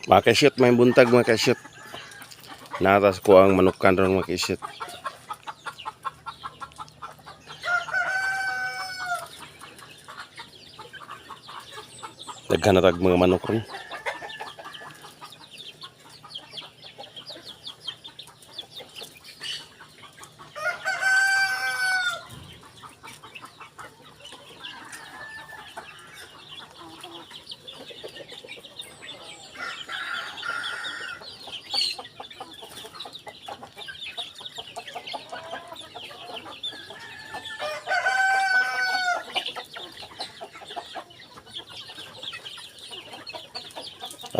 Mga kasyot, may buntag mga kasyot. Natas ko ang manukan ron mga kasyot. Naghanarag mga manok ron.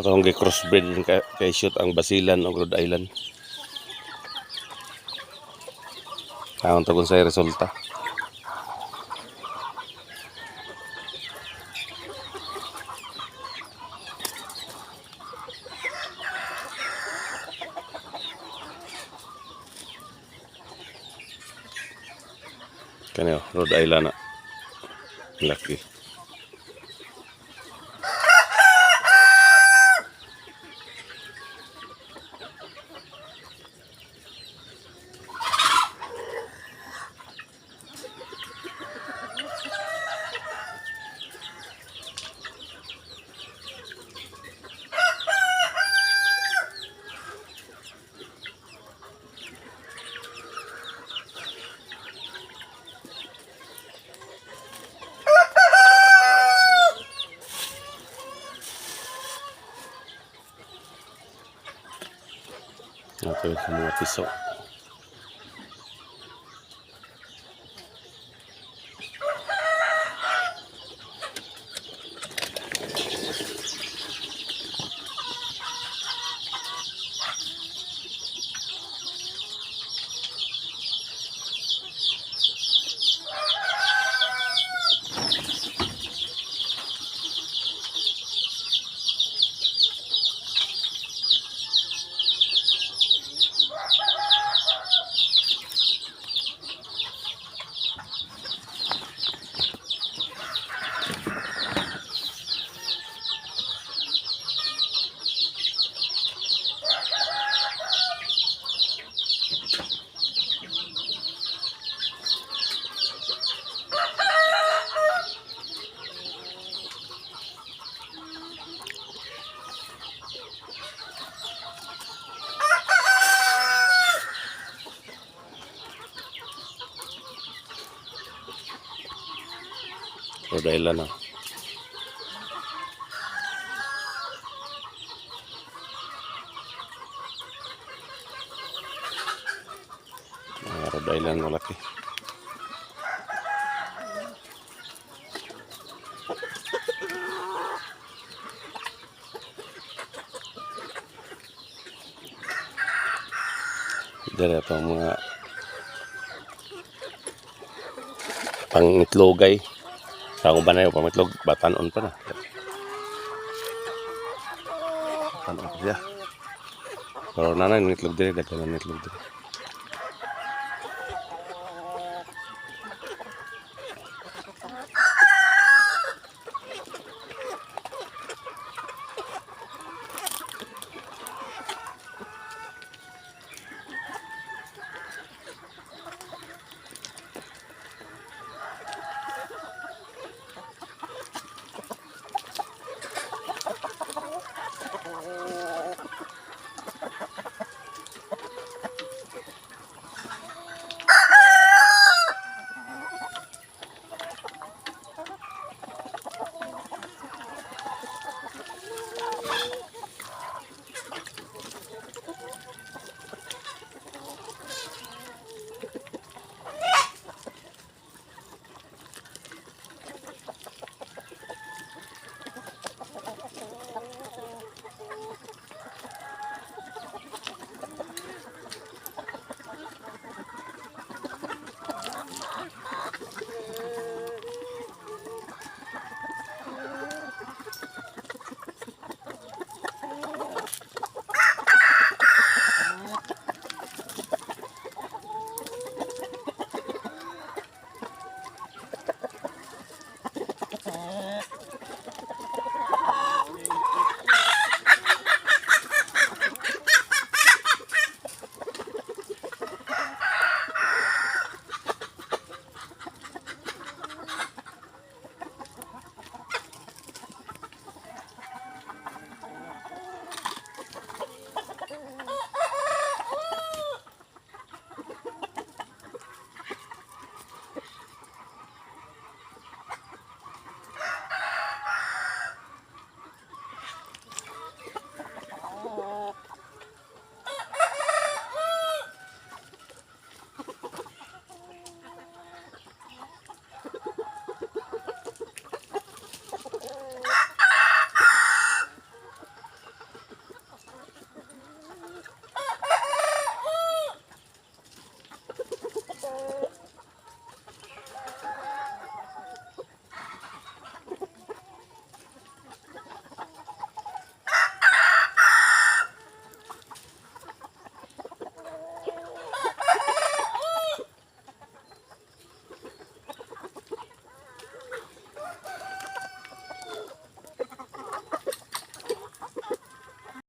Atong gi-crossbreed kay shoot ang Basilan o Rhode Island. Ang tagon sa resulta. Kanyo, Rhode Island na. Laki. Ito yung mga piso. Rhode Island na. Rhode Island malaki. Dari pa mga pangitlogay. Sa akong banay o pangitlog, batanon pa na. Batanon pa siya. Pero nanay, itlog din, dagdagan ng itlog din.